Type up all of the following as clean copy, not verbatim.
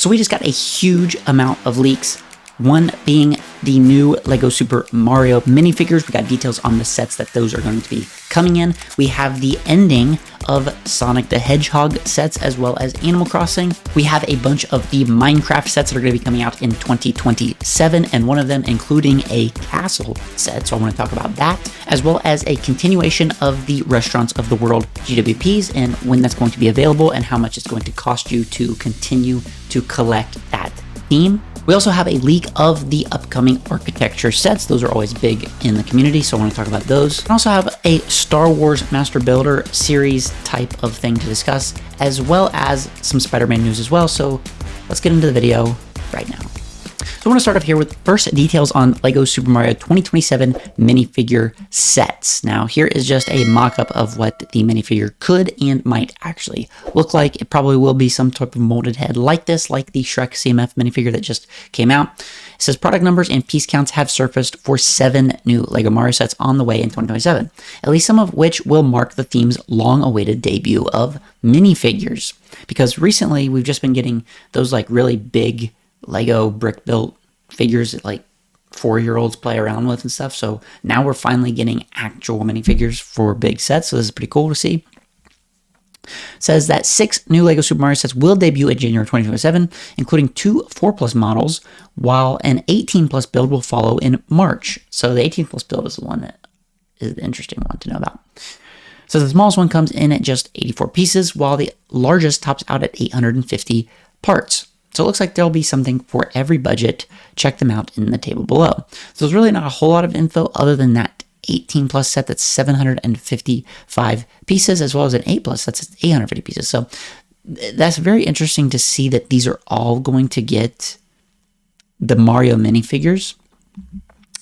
So we just got a huge amount of leaks. One being the new Lego Super Mario minifigures. We got details on the sets that those are going to be coming in. We have the ending of Sonic the Hedgehog sets as well as Animal Crossing. We have a bunch of the Minecraft sets that are going to be coming out in 2027, and one of them including a castle set. So I want to talk about that, as well as a continuation of the Restaurants of the World GWPs and when that's going to be available and how much it's going to cost you to continue to collect that theme. We also have a leak of the upcoming architecture sets. Those are always big in the community, so I want to talk about those. I also have a Star Wars Master Builder series type of thing to discuss, as well as some Spider-Man news as well. So let's get into the video right now. So I want to start off here with first details on LEGO Super Mario 2027 minifigure sets. Now here is just a mock-up of what the minifigure could and might actually look like. It probably will be some type of molded head like this, like the Shrek CMF minifigure that just came out. It says product numbers and piece counts have surfaced for 7 new LEGO Mario sets on the way in 2027, at least some of which will mark the theme's long-awaited debut of minifigures. Because recently we've just been getting those like really big Lego brick built figures that like 4-year-olds play around with and stuff. So now we're finally getting actual minifigures for big sets. So this is pretty cool to see. It says that 6 new Lego Super Mario sets will debut in January 2027, including 2 4+ models, while an 18+ build will follow in March. So the 18+ build is the one that is the interesting one to know about. So the smallest one comes in at just 84 pieces, while the largest tops out at 850 parts. So it looks like there'll be something for every budget. Check them out in the table below. So there's really not a whole lot of info other than that 18+ set that's 755 pieces, as well as an 8+ that's 850 pieces. So that's very interesting to see that these are all going to get the Mario minifigures.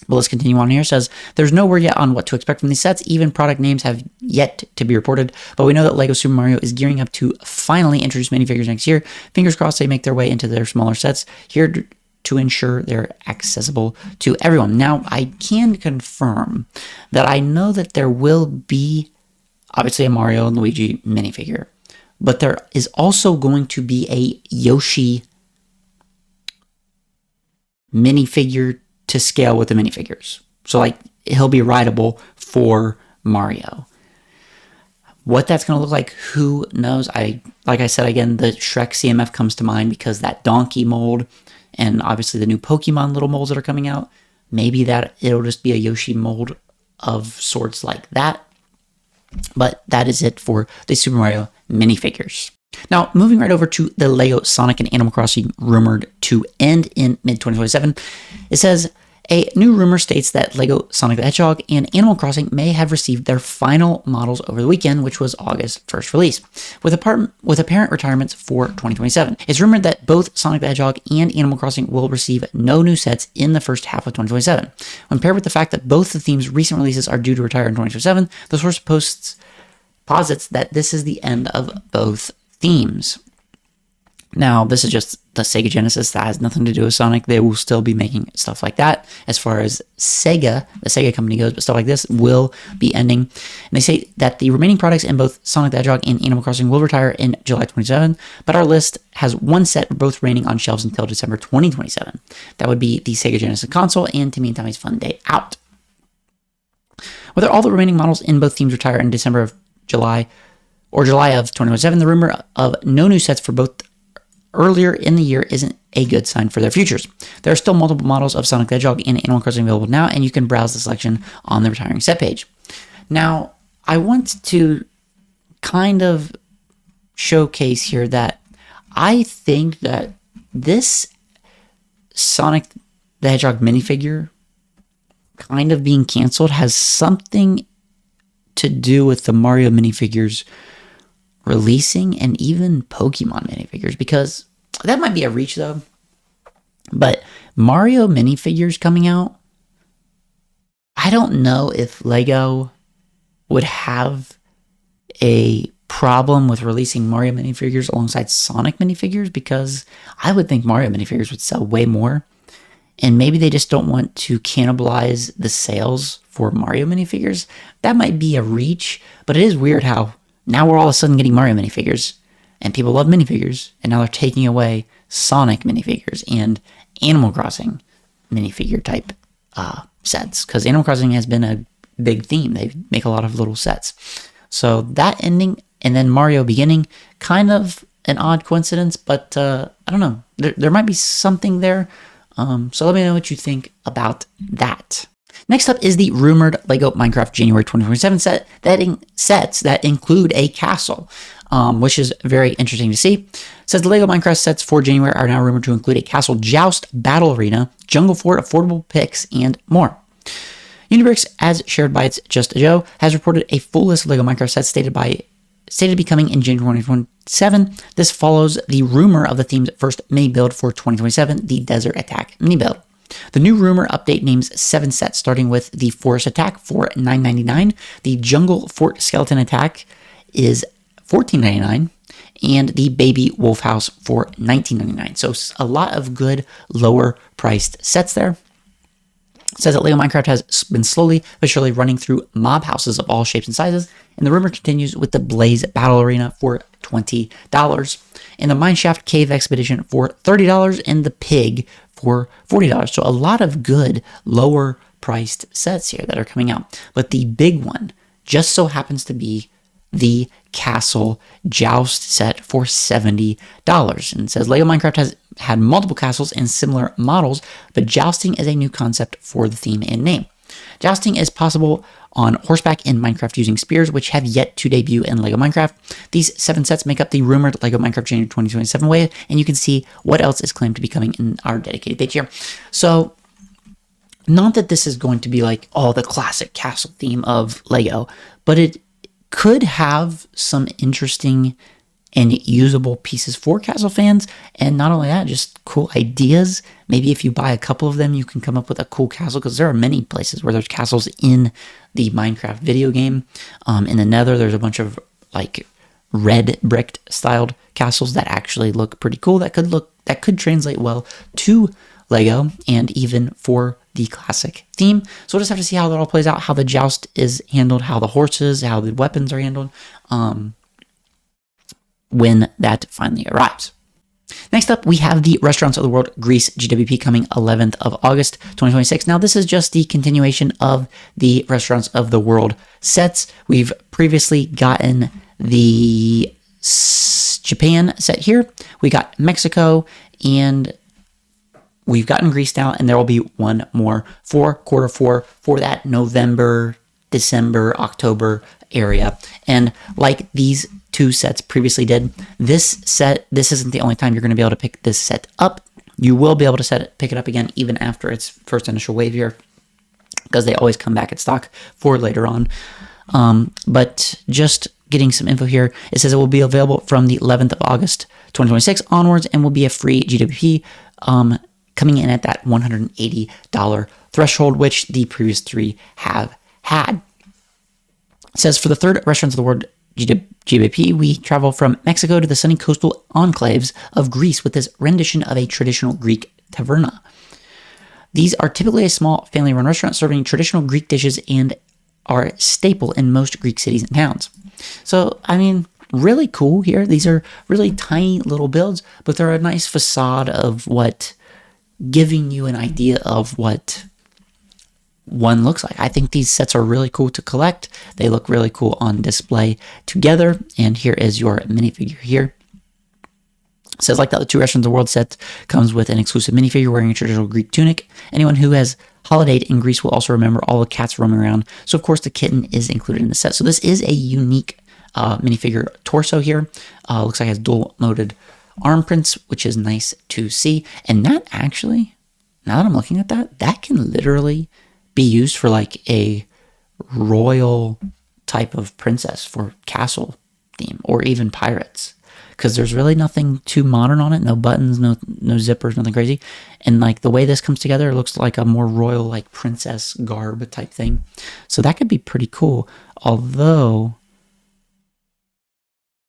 But let's continue on here. It says, there's no word yet on what to expect from these sets. Even product names have yet to be reported. But we know that LEGO Super Mario is gearing up to finally introduce minifigures next year. Fingers crossed they make their way into their smaller sets here to ensure they're accessible to everyone. Now, I can confirm that I know that there will be, obviously, a Mario and Luigi minifigure. But there is also going to be a Yoshi minifigure to scale with the minifigures. So like he'll be rideable for Mario. What that's going to look like, who knows? Like I said, again, the Shrek CMF comes to mind because that donkey mold and obviously the new Pokemon little molds that are coming out. Maybe that it'll just be a Yoshi mold of sorts like that. But that is it for the Super Mario minifigures. Now, moving right over to the LEGO Sonic and Animal Crossing rumored to end in mid-2027, it says, a new rumor states that LEGO Sonic the Hedgehog and Animal Crossing may have received their final models over the weekend, which was August's first release, with apparent retirements for 2027. It's rumored that both Sonic the Hedgehog and Animal Crossing will receive no new sets in the first half of 2027. When paired with the fact that both the theme's recent releases are due to retire in 2027, the source posits that this is the end of both themes. Now, this is just the Sega Genesis. That has nothing to do with Sonic. They will still be making stuff like that as far as Sega, the Sega company goes, but stuff like this will be ending. And they say that the remaining products in both Sonic the Hedgehog and Animal Crossing will retire in July 27, but our list has one set both remaining on shelves until December 2027. That would be the Sega Genesis console and Timmy and Tommy's Fun Day Out. Whether all the remaining models in both themes retire in July of 2027, the rumor of no new sets for both earlier in the year isn't a good sign for their futures. There are still multiple models of Sonic the Hedgehog and Animal Crossing available now, and you can browse the selection on the retiring set page. Now, I want to kind of showcase here that I think that this Sonic the Hedgehog minifigure kind of being canceled has something to do with the Mario minifigures releasing and even Pokemon minifigures, because that might be a reach though. But Mario minifigures coming out, I don't know if LEGO would have a problem with releasing Mario minifigures alongside Sonic minifigures, because I would think Mario minifigures would sell way more. And maybe they just don't want to cannibalize the sales for Mario minifigures. That might be a reach, but it is weird how now we're all of a sudden getting Mario minifigures, and people love minifigures, and now they're taking away Sonic minifigures and Animal Crossing minifigure type sets, because Animal Crossing has been a big theme. They make a lot of little sets. So that ending and then Mario beginning, kind of an odd coincidence, but I don't know. There might be something there. So let me know what you think about that. Next up is the rumored LEGO Minecraft January 2027 sets that include a castle, which is very interesting to see. It says the LEGO Minecraft sets for January are now rumored to include a Castle Joust battle arena, jungle fort, affordable picks, and more. Unibricks, as shared by its Just a Joe, has reported a full list of LEGO Minecraft sets stated to be coming in January 2027. This follows the rumor of the theme's first mini build for 2027, the Desert Attack mini build. The new rumor update names 7 sets, starting with the Forest Attack for $9.99. The Jungle Fort Skeleton Attack is $14.99, and the Baby Wolf House for $19.99. So a lot of good lower priced sets there. It says that LEGO Minecraft has been slowly but surely running through mob houses of all shapes and sizes, and the rumor continues with the Blaze Battle Arena for $20, and the Mineshaft Cave Expedition for $30, and the Pig for $40. So a lot of good lower priced sets here that are coming out. But the big one just so happens to be the Castle Joust set for $70. And it says LEGO Minecraft has had multiple castles and similar models, but jousting is a new concept for the theme and name. Jousting is possible on horseback in Minecraft using spears, which have yet to debut in LEGO Minecraft. These 7 sets make up the rumored LEGO Minecraft January 2027 wave, and you can see what else is claimed to be coming in our dedicated page here. So, not that this is going to be like all the classic castle theme of LEGO, but it could have some interesting and usable pieces for castle fans, and not only that, just cool ideas. Maybe if you buy a couple of them, you can come up with a cool castle, because there are many places where there's castles in the Minecraft video game. In the Nether, there's a bunch of like red bricked styled castles that actually look pretty cool, that could translate well to LEGO and even for the classic theme. So we'll just have to see how that all plays out, how the joust is handled, how the horses, how the weapons are handled, when that finally arrives. Next up, we have the Restaurants of the World Greece GWP coming 11th of August 2026. Now, this is just the continuation of the Restaurants of the World sets. We've previously gotten the Japan set here. We got Mexico, and we've gotten Greece now, and there will be one more for Q4 for that November, December, October area. And like these 2 sets previously did, this isn't the only time you're going to be able to pick this set up. You will be able to pick it up again even after its first initial wave here, because they always come back at stock for later on. But just getting some info here, it says it will be available from the 11th of August 2026 onwards, and will be a free GWP, coming in at that $180 threshold, which the previous 3 have had. It says for the 3rd Restaurants of the World GWP, we travel from Mexico to the sunny coastal enclaves of Greece with this rendition of a traditional Greek taverna. These are typically a small family-run restaurant serving traditional Greek dishes and are a staple in most Greek cities and towns. So, I mean, really cool here. These are really tiny little builds, but they're a nice facade of what, giving you an idea of what one looks like. I think these sets are really cool to collect. They look really cool on display together. And here is your minifigure here. It says like that the 2 Restaurants of the World set comes with an exclusive minifigure wearing a traditional Greek tunic. Anyone who has holidayed in Greece will also remember all the cats roaming around. So of course the kitten is included in the set. So this is a unique minifigure torso here. Looks like it has dual moded arm prints, which is nice to see. And that actually, now that I'm looking at that, that can literally be used for like a royal type of princess for castle theme, or even pirates, because there's really nothing too modern on it. No buttons, no zippers, nothing crazy. And like the way this comes together, it looks like a more royal, like princess garb type thing. So that could be pretty cool. Although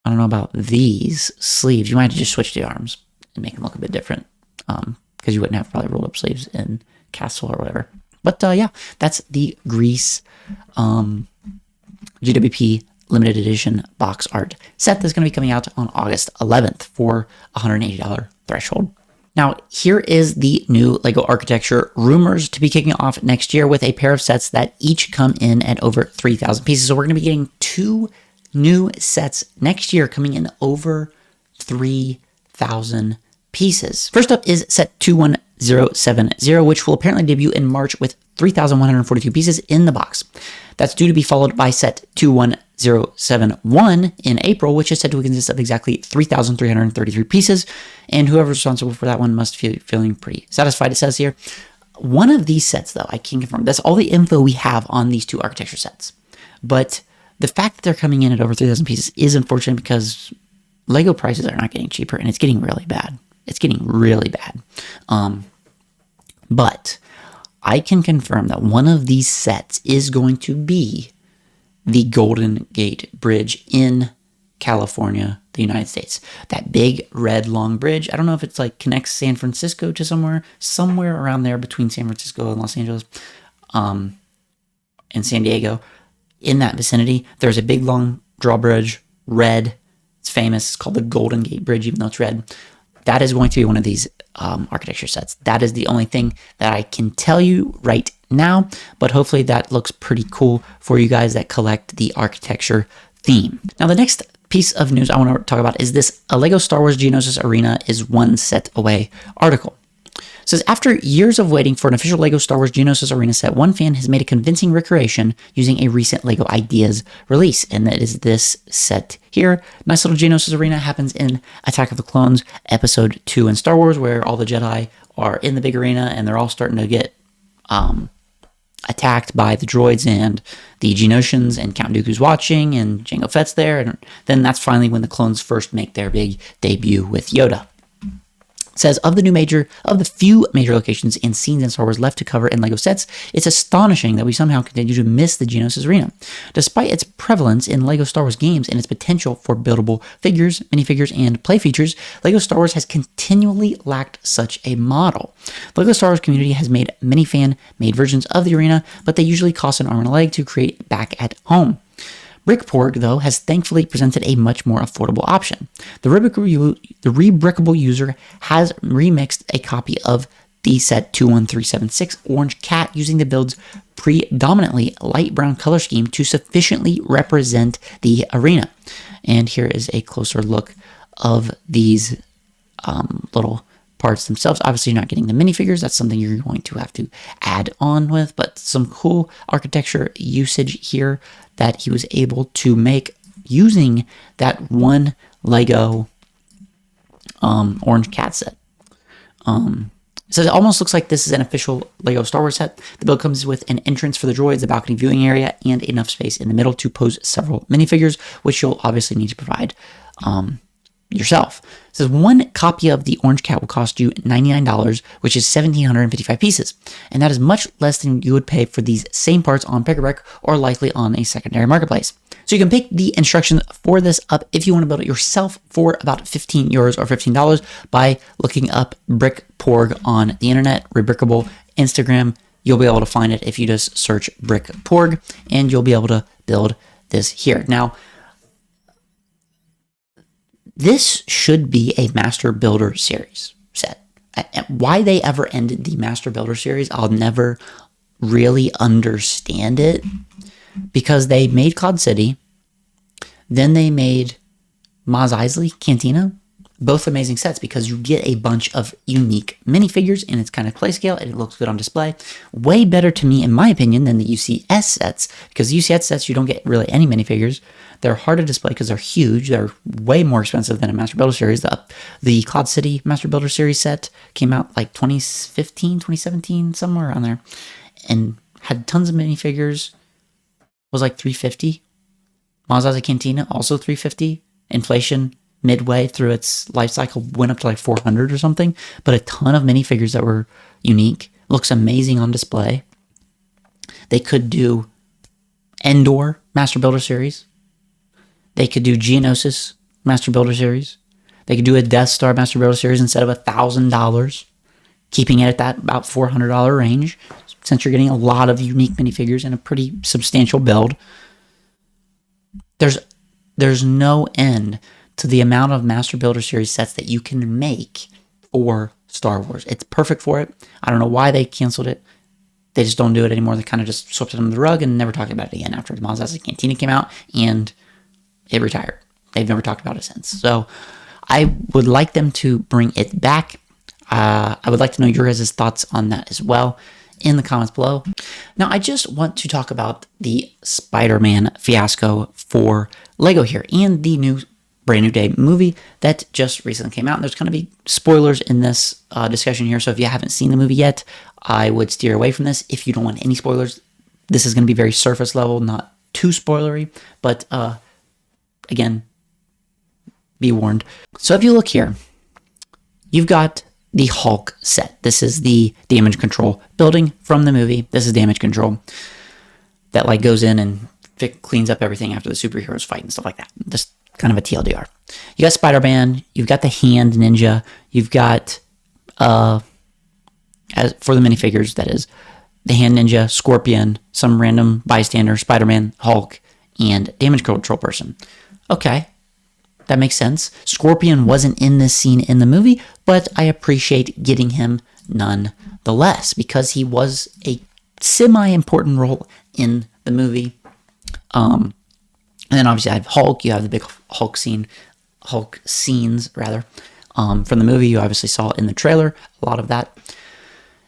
I don't know about these sleeves. You might have to just switch the arms and make them look a bit different, because you wouldn't have probably rolled up sleeves in Castle or whatever. But yeah, that's the Greece GWP limited edition box art set that's going to be coming out on August 11th for $180 threshold. Now, here is the new LEGO architecture rumors to be kicking off next year with a pair of sets that each come in at over 3,000 pieces. So we're going to be getting 2 new sets next year coming in over 3,000 pieces. First up is set 21070, which will apparently debut in March with 3,142 pieces in the box. That's due to be followed by set 21071 in April, which is said to consist of exactly 3,333 pieces, and whoever's responsible for that one must be feeling pretty satisfied, it says here. One of these sets, though, I can confirm, that's all the info we have on these 2 architecture sets. But the fact that they're coming in at over 3,000 pieces is unfortunate because LEGO prices are not getting cheaper, and it's getting really bad. It's getting really bad. But I can confirm that one of these sets is going to be the Golden Gate Bridge in California, the United States. That big red long bridge. I don't know if it's like connects San Francisco to somewhere around there between San Francisco and Los Angeles, and San Diego. In that vicinity, there's a big long drawbridge, red. It's famous. It's called the Golden Gate Bridge, even though it's red. That is going to be one of these architecture sets. That is the only thing that I can tell you right now, but hopefully that looks pretty cool for you guys that collect the architecture theme. Now, the next piece of news I want to talk about is this: a LEGO Star Wars Geonosis Arena is 1 set away article. It says, after years of waiting for an official LEGO Star Wars Geonosis Arena set, one fan has made a convincing recreation using a recent LEGO Ideas release, and that is this set here. Nice little Geonosis Arena happens in Attack of the Clones Episode 2 in Star Wars, where all the Jedi are in the big arena, and they're all starting to get attacked by the droids and the Geonosians, and Count Dooku's watching, and Jango Fett's there, and then that's finally when the clones first make their big debut with Yoda. Says, of the few major locations and scenes in Star Wars left to cover in LEGO sets, it's astonishing that we somehow continue to miss the Geonosis Arena. Despite its prevalence in LEGO Star Wars games and its potential for buildable figures, minifigures, and play features, LEGO Star Wars has continually lacked such a model. The LEGO Star Wars community has made many fan-made versions of the arena, but they usually cost an arm and a leg to create back at home. Brickporg, though, has thankfully presented a much more affordable option. The rebrickable user has remixed a copy of the set 21376 Orange Cat using the build's predominantly light brown color scheme to sufficiently represent the arena. And here is a closer look of these little parts themselves. Obviously, you're not getting the minifigures. That's something you're going to have to add on with, but some cool architecture usage here that he was able to make using that one LEGO Orange Cat set. So it almost looks like this is an official LEGO Star Wars set. The build comes with an entrance for the droids, a balcony viewing area, and enough space in the middle to pose several minifigures, which you'll obviously need to provide yourself. It says 1 copy of the Orange Cat will cost you $99, which is 1,755 pieces, and that is much less than you would pay for these same parts on Pick-a-Brick or likely on a secondary marketplace. So you can pick the instructions for this up if you want to build it yourself for about €15 or $15 by looking up Brickporg on the internet, Rebrickable, Instagram. You'll be able to find it if you just search Brickporg, and you'll be able to build this here. Now, this should be a Master Builder Series set. Why they ever ended the Master Builder Series, I'll never really understand it. Because they made Cloud City, then they made Mos Eisley Cantina. Both amazing sets because you get a bunch of unique minifigures and it's kind of play scale and it looks good on display. Way better to me, in my opinion, than the UCS sets, because the UCS sets you don't get really any minifigures. They're hard to display because they're huge. They're way more expensive than a Master Builder Series. The Cloud City Master Builder Series set came out like 2015, 2017, somewhere around there, and had tons of minifigures. Was like $350. Mos Eisley Cantina also $350. Inflation midway through its life cycle went up to like $400 or something, but a ton of minifigures that were unique. Looks amazing on display. They could do Endor Master Builder Series. They could do Geonosis Master Builder Series. They could do a Death Star Master Builder Series instead of $1,000, keeping it at that about $400 range, since you're getting a lot of unique minifigures and a pretty substantial build. there's no end to the amount of Master Builder Series sets that you can make for Star Wars. It's perfect for it. I don't know why they canceled it. They just don't do it anymore. They kind of just swept it under the rug and never talked about it again after the Maz Aztec Cantina came out and it retired. They've never talked about it since. So I would like them to bring it back. I would like to know your guys' thoughts on that as well in the comments below. Now, I just want to talk about the Spider-Man fiasco for LEGO here and the new Brand New Day movie that just recently came out. And there's going to be spoilers in this discussion here. So if you haven't seen the movie yet, I would steer away from this. If you don't want any spoilers, this is going to be very surface level, not too spoilery. But again, be warned. So if you look here, you've got the Hulk set. This is the damage control building from the movie. This is damage control that like goes in and cleans up everything after the superheroes fight and stuff like that. Just kind of a TLDR. You got Spider-Man. You've got the hand ninja. You've got, as for the minifigures, that is, the hand ninja, Scorpion, some random bystander, Spider-Man, Hulk, and damage control person. Okay. That makes sense. Scorpion wasn't in this scene in the movie, but I appreciate getting him nonetheless because he was a semi-important role in the movie. And then obviously I have Hulk. You have the big Hulk scenes from the movie. You obviously saw in the trailer a lot of that.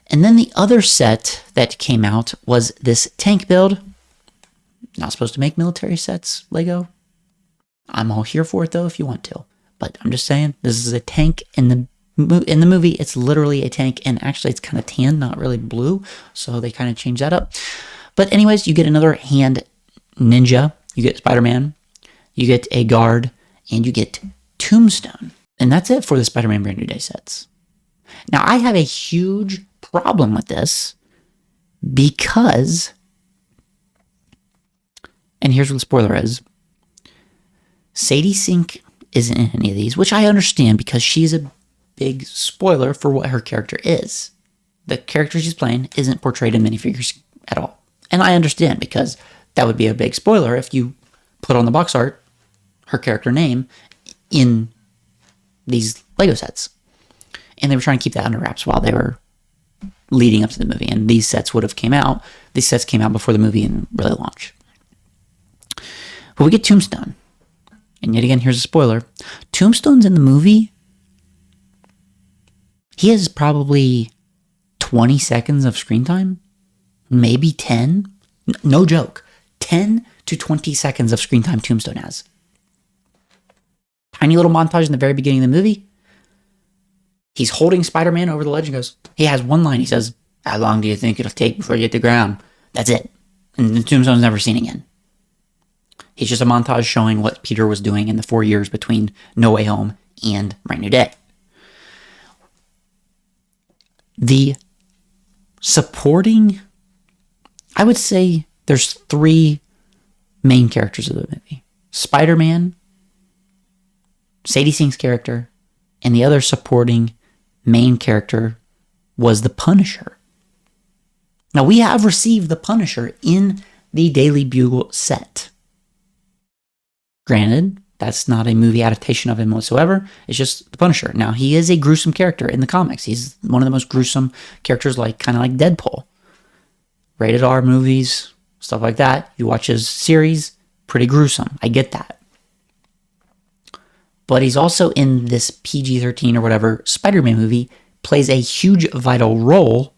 And then the other set that came out was this tank build. Not supposed to make military sets, LEGO. I'm all here for it though if you want to, but I'm just saying this is a tank in the movie. It's literally a tank, and actually it's kind of tan, not really blue, so they kind of changed that up. But anyways, you get another hand ninja, you get Spider-Man, you get a guard, and you get Tombstone, and that's it for the Spider-Man Brand New Day sets. Now I have a huge problem with this because, and here's what the spoiler is. Sadie Sink isn't in any of these, which I understand because she's a big spoiler for what her character is. The character she's playing isn't portrayed in minifigures at all. And I understand because that would be a big spoiler if you put on the box art her character name in these LEGO sets. And they were trying to keep that under wraps while they were leading up to the movie. And these sets would have came out. These sets came out before the movie and really launched. But we get Tombstone. And yet again, here's a spoiler. Tombstone's in the movie. He has probably 20 seconds of screen time. Maybe 10. No joke. 10 to 20 seconds of screen time Tombstone has. Tiny little montage in the very beginning of the movie. He's holding Spider-Man over the ledge and goes, he has one line. He says, "How long do you think it'll take before you hit the ground?" That's it. And the Tombstone's never seen again. He's just a montage showing what Peter was doing in the 4 years between No Way Home and Brand New Day. The supporting, I would say there's 3 main characters of the movie. Spider-Man, Sadie Sink's character, and the other supporting main character was the Punisher. Now, we have received the Punisher in the Daily Bugle set. Granted, that's not a movie adaptation of him whatsoever. It's just the Punisher. Now, he is a gruesome character in the comics. He's one of the most gruesome characters, kind of like Deadpool. Rated R movies, stuff like that. You watch his series, pretty gruesome. I get that. But he's also in this PG-13 or whatever Spider-Man movie, plays a huge vital role.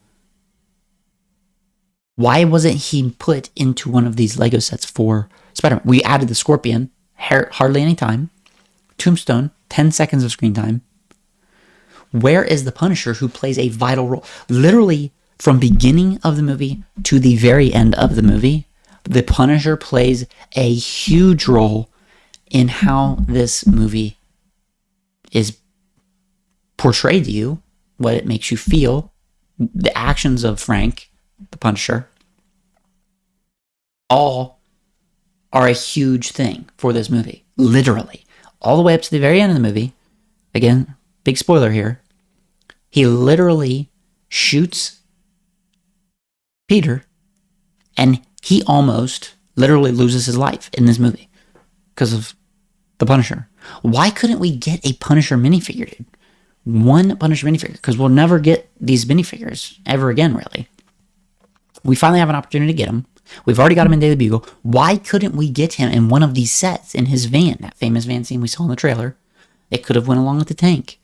Why wasn't he put into one of these LEGO sets for Spider-Man? We added the Scorpion. Hardly any time. Tombstone, 10 seconds of screen time. Where is the Punisher who plays a vital role? Literally, from beginning of the movie to the very end of the movie, the Punisher plays a huge role in how this movie is portrayed to you, what it makes you feel, the actions of Frank, the Punisher, all are a huge thing for this movie. Literally. All the way up to the very end of the movie. Again, big spoiler here. He literally shoots Peter, and he almost literally loses his life in this movie. because of the Punisher. Why couldn't we get a Punisher minifigure, dude? One Punisher minifigure, because we'll never get these minifigures ever again, really. We finally have an opportunity to get him. We've already got him in Daily Bugle. Why couldn't we get him in one of these sets in his van, that famous van scene we saw in the trailer? It could have went along with the tank.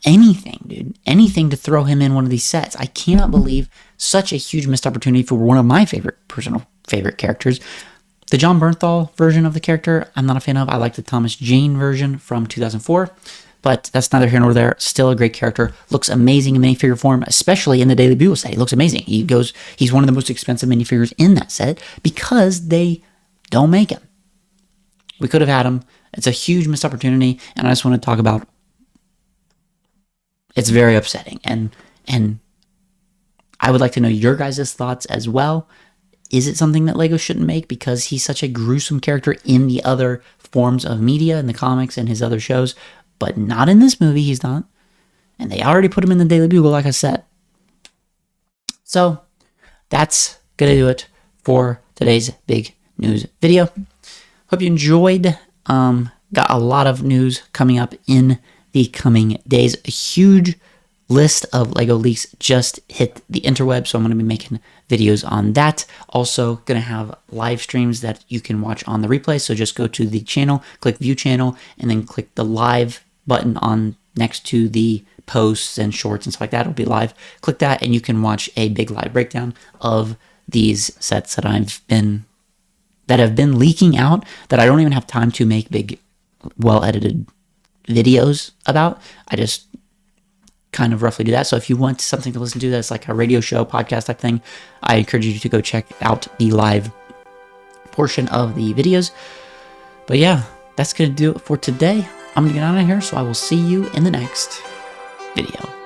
Anything, dude. Anything to throw him in one of these sets. I cannot believe such a huge missed opportunity for one of my personal favorite characters. The John Bernthal version of the character, I'm not a fan of. I like the Thomas Jane version from 2004, but that's neither here nor there. Still a great character. Looks amazing in minifigure form, especially in the Daily Bugle set. He looks amazing. He's one of the most expensive minifigures in that set because they don't make him. We could have had him. It's a huge missed opportunity, and I just want to talk about. It's very upsetting, and I would like to know your guys' thoughts as well. Is it something that LEGO shouldn't make because he's such a gruesome character in the other forms of media, in the comics and his other shows, but not in this movie, he's not. And they already put him in the Daily Bugle, like I said. So, that's going to do it for today's big news video. Hope you enjoyed. Got a lot of news coming up in the coming days. A huge list of LEGO leaks just hit the interweb, so I'm going to be making videos on that. Also going to have live streams that you can watch on the replay, so just go to the channel, click view channel, and then click the live button on next to the posts and shorts and stuff like that. It'll be live. Click that and you can watch a big live breakdown of these sets that have been leaking out that I don't even have time to make big, well-edited videos about. I just kind of roughly do that. So if you want something to listen to that's like a radio show, podcast type thing, I encourage you to go check out the live portion of the videos. But yeah, that's going to do it for today. I'm going to get out of here, so I will see you in the next video.